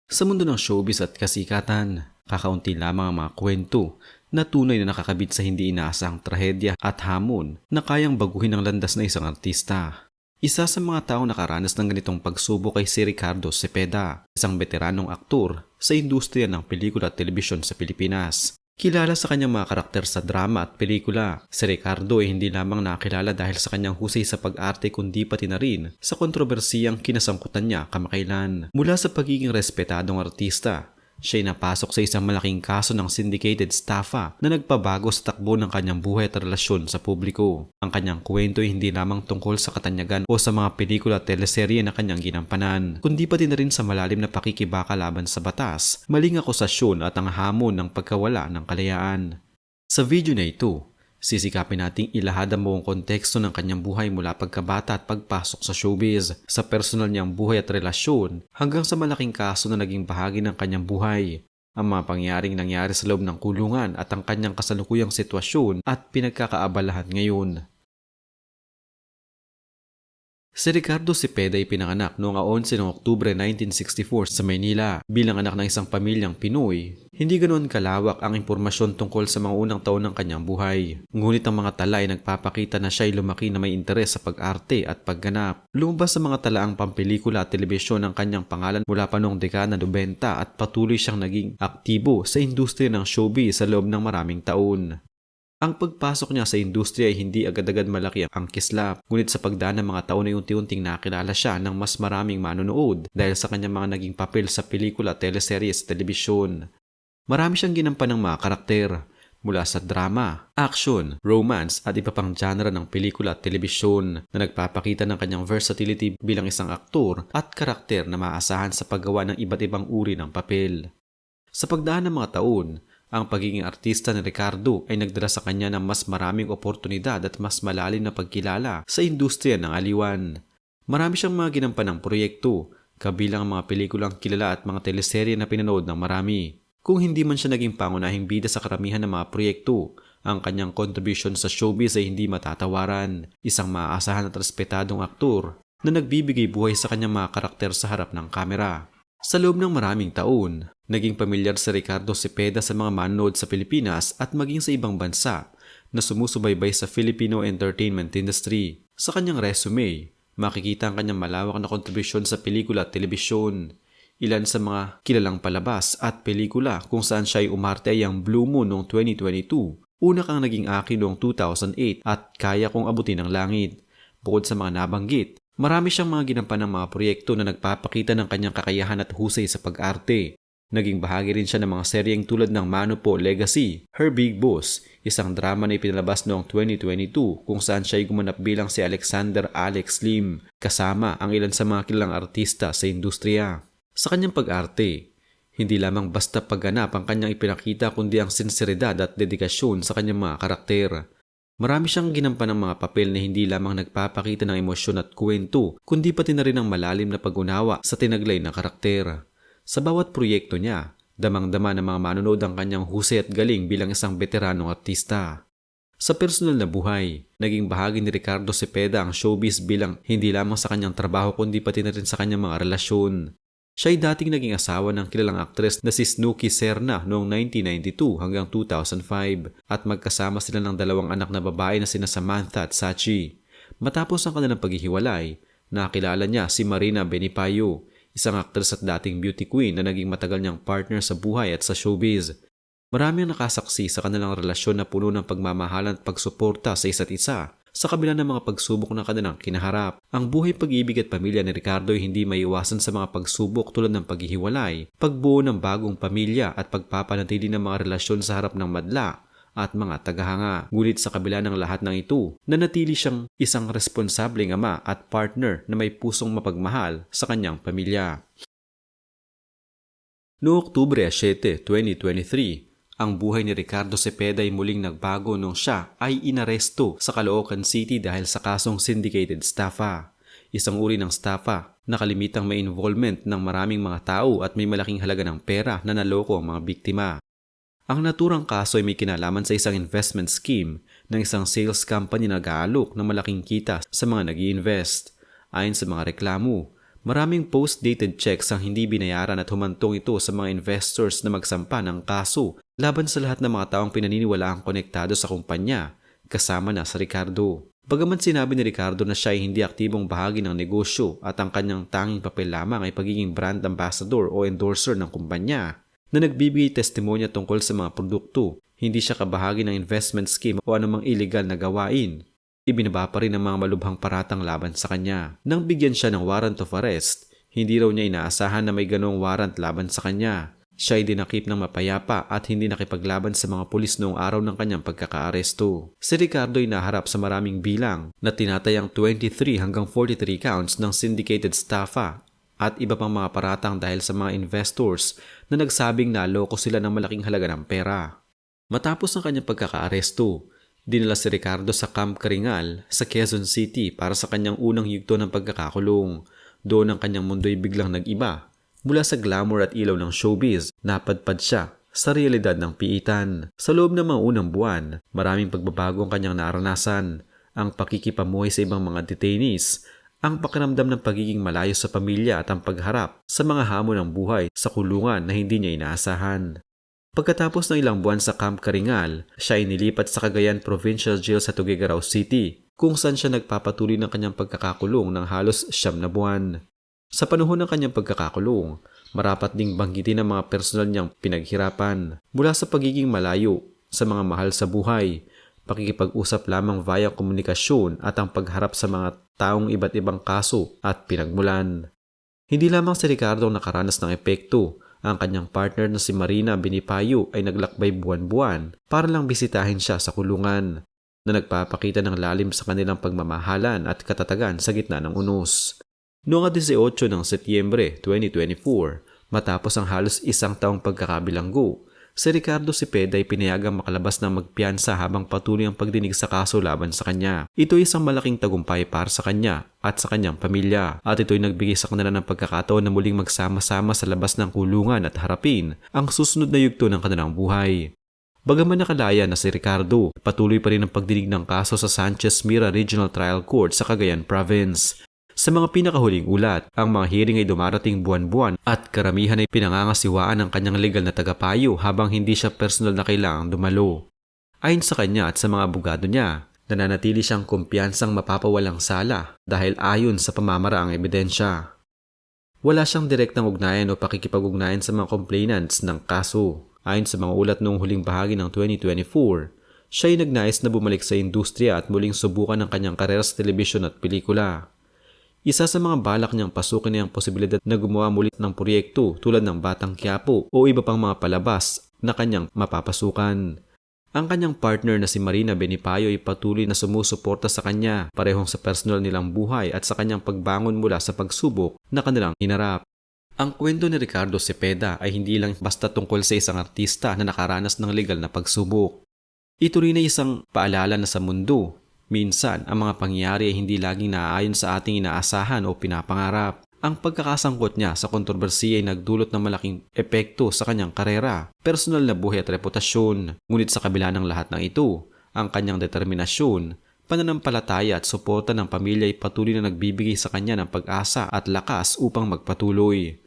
Sa mundo ng showbiz at kasikatan, kakaunti lamang ang mga kwento na tunay na nakakabit sa hindi inaasahang trahedya at hamon na kayang baguhin ang landas na isang artista. Isa sa mga taong nakaranas ng ganitong pagsubok ay si Ricardo Cepeda, isang veteranong aktor sa industriya ng pelikula at telebisyon sa Pilipinas. Kilala sa kanyang mga karakter sa drama at pelikula, si Ricardo ay hindi lamang nakilala dahil sa kanyang husay sa pag-arte kundi pati na rin sa kontrobersiyang kinasangkutan niya kamakailan. Mula sa pagiging respetadong artista, siya ay napasok sa isang malaking kaso ng syndicated staffa na nagpabago sa takbo ng kanyang buhay at relasyon sa publiko. Ang kanyang kwento ay hindi lamang tungkol sa katanyagan o sa mga pelikula at teleserye na kanyang ginampanan, kundi pati na rin sa malalim na pakikibaka laban sa batas, maling akusasyon at ang hamon ng pagkawala ng kalayaan. Sa video na ito, sisikapin nating ilahad ang buong konteksto ng kanyang buhay mula pagkabata at pagpasok sa showbiz, sa personal niyang buhay at relasyon, hanggang sa malaking kaso na naging bahagi ng kanyang buhay. Ang mga pangyaring nangyari sa loob ng kulungan at ang kanyang kasalukuyang sitwasyon at pinagkakaabalahan ngayon. Si Ricardo Cepeda ay pinanganak noong 11 ng Oktubre 1964 sa Maynila bilang anak ng isang pamilyang Pinoy. Hindi ganoon kalawak ang impormasyon tungkol sa mga unang taon ng kanyang buhay. Ngunit ang mga tala ay nagpapakita na siya ay lumaki na may interes sa pag-arte at pagganap. Lumabas sa mga talaang pampelikula at telebisyon ang kanyang pangalan mula pa noong dekada 90 at patuloy siyang naging aktibo sa industriya ng showbiz sa loob ng maraming taon. Ang pagpasok niya sa industriya ay hindi agad-agad malaki ang kislap, ngunit sa pagdaan ng mga taon ay unti-unting nakilala siya ng mas maraming manonood dahil sa kanyang mga naging papel sa pelikula, teleserye sa telebisyon. Marami siyang ginampan ng mga karakter, mula sa drama, action, romance at iba pang genre ng pelikula at telebisyon na nagpapakita ng kanyang versatility bilang isang aktor at karakter na maaasahan sa paggawa ng iba't ibang uri ng papel. Sa pagdaan ng mga taon, ang pagiging artista ni Ricardo ay nagdala sa kanya ng mas maraming oportunidad at mas malalim na pagkilala sa industriya ng aliwan. Marami siyang mga ginampanang proyekto, kabilang ang mga pelikulang kilala at mga teleserye na pinanood ng marami. Kung hindi man siya naging pangunahing bida sa karamihan ng mga proyekto, ang kanyang contribution sa showbiz ay hindi matatawaran. Isang maaasahan at respetadong aktor na nagbibigay buhay sa kanyang mga karakter sa harap ng kamera. Sa loob ng maraming taon, naging pamilyar si Ricardo Cepeda sa mga manonood sa Pilipinas at maging sa ibang bansa na sumusubaybay sa Filipino entertainment industry. Sa kanyang resume, makikita ang kanyang malawak na kontribusyon sa pelikula at telebisyon. Ilan sa mga kilalang palabas at pelikula kung saan siya ay umarte ay ang Blue Moon noong 2022, Una Kang Naging Akin noong 2008 at Kaya Kong Abutin ang Langit. Bukod sa mga nabanggit, marami siyang mga ginampan ng mga proyekto na nagpapakita ng kanyang kakayahan at husay sa pag-arte. Naging bahagi rin siya ng mga seryeng tulad ng Mano Po Legacy, Her Big Boss, isang drama na ipinalabas noong 2022 kung saan siya ay gumanap bilang si Alexander Alex Lim, kasama ang ilan sa mga kilalang artista sa industriya. Sa kanyang pag-arte, hindi lamang basta pagganap ang kanyang ipinakita kundi ang sinseridad at dedikasyon sa kanyang mga karakter. Marami siyang ginampan ng mga papel na hindi lamang nagpapakita ng emosyon at kwento, kundi pati na rin ang malalim na pag-unawa sa tinaglay na karakter. Sa bawat proyekto niya, damang-dama ng mga manonood ang kanyang husay at galing bilang isang veteranong artista. Sa personal na buhay, naging bahagi ni Ricardo Cepeda ang showbiz bilang hindi lamang sa kanyang trabaho kundi pati na rin sa kanyang mga relasyon. Siya ay dating naging asawa ng kilalang aktres na si Snooki Serna noong 1992 hanggang 2005 at magkasama sila ng dalawang anak na babae na sina Samantha at Sachi. Matapos ang kanilang paghihiwalay, nakilala niya si Marina Benipayo, isang aktres at dating beauty queen na naging matagal niyang partner sa buhay at sa showbiz. Marami ang nakasaksi sa kanilang relasyon na puno ng pagmamahalan at pagsuporta sa isa't isa. Sa kabila ng mga pagsubok na kanilang kinaharap, ang buhay pag-ibig at pamilya ni Ricardo ay hindi maiwasan sa mga pagsubok tulad ng paghihiwalay, pagbuo ng bagong pamilya at pagpapanatili ng mga relasyon sa harap ng madla at mga tagahanga. Ngunit sa kabila ng lahat ng ito, nanatili siyang isang responsableng ama at partner na may pusong mapagmahal sa kanyang pamilya. Noong Oktubre 7, 2023, ang buhay ni Ricardo Cepeda ay muling nagbago nung siya ay inaresto sa Caloocan City dahil sa kasong syndicated staffa. Isang uri ng staffa na kalimitang may involvement ng maraming mga tao at may malaking halaga ng pera na naloko ang mga biktima. Ang naturang kaso ay may kinalaman sa isang investment scheme ng isang sales company na nag-aalok ng malaking kita sa mga nag-i-invest. Ayon sa mga reklamo, Maraming post-dated checks ang hindi binayaran at humantong ito sa mga investors na magsampa ng kaso laban sa lahat ng mga taong pinaniniwalaang konektado sa kumpanya, kasama na sa Ricardo. Bagaman sinabi ni Ricardo na siya ay hindi aktibong bahagi ng negosyo at ang kanyang tanging papel lamang ay pagiging brand ambassador o endorser ng kumpanya, na nagbibigay testimonya tungkol sa mga produkto, hindi siya kabahagi ng investment scheme o anumang illegal na gawain. Ibinaba pa rin ang mga malubhang paratang laban sa kanya. Nang bigyan siya ng warrant of arrest, hindi raw niya inaasahan na may ganong warrant laban sa kanya. Siya ay dinakip ng mapayapa at hindi nakipaglaban sa mga pulis noong araw ng kanyang pagkakaaresto. Si Ricardo ay naharap sa maraming bilang na tinatayang 23 hanggang 43 counts ng syndicated staffa at iba pang mga paratang dahil sa mga investors na nagsabing naloko sila ng malaking halaga ng pera. Matapos ang kanyang pagkakaaresto, dinala si Ricardo sa Camp Karingal sa Quezon City para sa kanyang unang yugto ng pagkakakulong. Doon ang kanyang mundo'y biglang nag-iba. Mula sa glamour at ilaw ng showbiz, napadpad siya sa realidad ng piitan. Sa loob ng mga unang buwan, maraming pagbabago ang kanyang naranasan. Ang pakikipamuhay sa ibang mga detainees, ang pakiramdam ng pagiging malayo sa pamilya at ang pagharap sa mga hamon ng buhay sa kulungan na hindi niya inaasahan. Pagkatapos ng ilang buwan sa Camp Karingal, siya ay nilipat sa Cagayan Provincial Jail sa Tuguegarao City, kung saan siya nagpapatuloy ng kanyang pagkakakulong ng halos 9 na buwan. Sa panahon ng kanyang pagkakakulong, marapat ding banggitin ang mga personal niyang pinaghirapan, mula sa pagiging malayo sa mga mahal sa buhay, pakikipag-usap lamang via komunikasyon at ang pagharap sa mga taong iba't ibang kaso at pinagmulan. Hindi lamang si Ricardo ang nakaranas ng epekto. Ang kanyang partner na si Marina Benipayo ay naglakbay buwan-buwan para lang bisitahin siya sa kulungan, na nagpapakita ng lalim sa kanilang pagmamahalan at katatagan sa gitna ng unos. Noong 18 ng Setyembre 2024, matapos ang halos isang taong pagkakabilanggo, si Ricardo Cepeda ay pinayagang makalabas ng magpiyansa habang patuloy ang pagdinig sa kaso laban sa kanya. Ito ay isang malaking tagumpay para sa kanya at sa kanyang pamilya, at ito ay nagbigay sa kanila ng pagkakataon na muling magsama-sama sa labas ng kulungan at harapin ang susunod na yugto ng kanilang buhay. Bagaman nakalaya na si Ricardo, patuloy pa rin ang pagdinig ng kaso sa Sanchez Mira Regional Trial Court sa Cagayan Province. Sa mga pinakahuling ulat, ang mga hearing ay dumarating buwan-buwan at karamihan ay pinangangasiwaan ng kanyang legal na tagapayo habang hindi siya personal na kailangang dumalo. Ayon sa kanya at sa mga abogado niya, nananatili siyang kumpiyansang mapapawalang sala dahil ayon sa pamamaraang ebidensya. Wala siyang direktang ugnayan o pakikipag-ugnayan sa mga complainants ng kaso. Ayon sa mga ulat noong huling bahagi ng 2024, siya ay nagnais na bumalik sa industriya at muling subukan ang kanyang karera sa telebisyon at pelikula. Isa sa mga balak niyang pasukin ay ang posibilidad na gumawa muli ng proyekto tulad ng Batang Quiapo o iba pang mga palabas na kanyang mapapasukan. Ang kanyang partner na si Marina Benipayo ay patuloy na sumusuporta sa kanya, parehong sa personal nilang buhay at sa kanyang pagbangon mula sa pagsubok na kanilang hinarap. Ang kwento ni Ricardo Cepeda ay hindi lang basta tungkol sa isang artista na nakaranas ng legal na pagsubok. Ito rin ay isang paalala na sa mundo, minsan, ang mga pangyayari ay hindi laging naaayon sa ating inaasahan o pinapangarap. Ang pagkakasangkot niya sa kontrobersiya ay nagdulot ng malaking epekto sa kanyang karera, personal na buhay at reputasyon. Ngunit sa kabila ng lahat ng ito, ang kanyang determinasyon, pananampalataya at suporta ng pamilya ay patuloy na nagbibigay sa kanya ng pag-asa at lakas upang magpatuloy.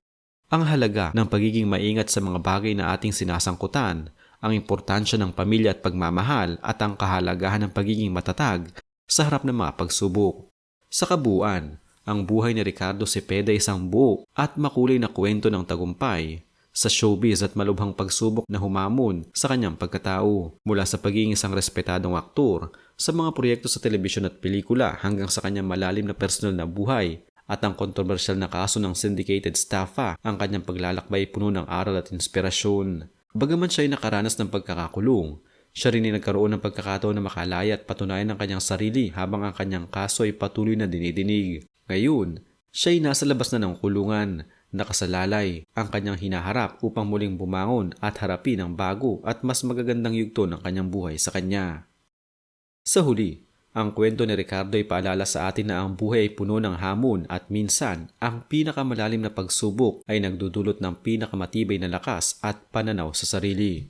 Ang halaga ng pagiging maingat sa mga bagay na ating sinasangkutan, ang importansya ng pamilya at pagmamahal at ang kahalagahan ng pagiging matatag sa harap ng mga pagsubok. Sa kabuuan, ang buhay ni Ricardo Cepeda ay isang buo at makulay na kwento ng tagumpay sa showbiz at malubhang pagsubok na humamon sa kanyang pagkatao, mula sa pagiging isang respetadong aktor sa mga proyekto sa telebisyon at pelikula hanggang sa kanyang malalim na personal na buhay at ang kontrobersyal na kaso ng syndicated staffa. Ang kanyang paglalakbay puno ng aral at inspirasyon. Bagaman siya ay nakaranas ng pagkakakulong, siya rin ay nagkaroon ng pagkakataon na makalaya at patunayan ang kanyang sarili habang ang kanyang kaso ay patuloy na dinidinig. Ngayon, siya ay nasa labas na ng kulungan, nakasalalay ang kanyang hinaharap upang muling bumangon at harapin ang bago at mas magagandang yugto ng kanyang buhay sa kanya. Sa huli, ang kwento ni Ricardo ay paalala sa atin na ang buhay ay puno ng hamon at minsan, ang pinakamalalim na pagsubok ay nagdudulot ng pinakamatibay na lakas at pananaw sa sarili.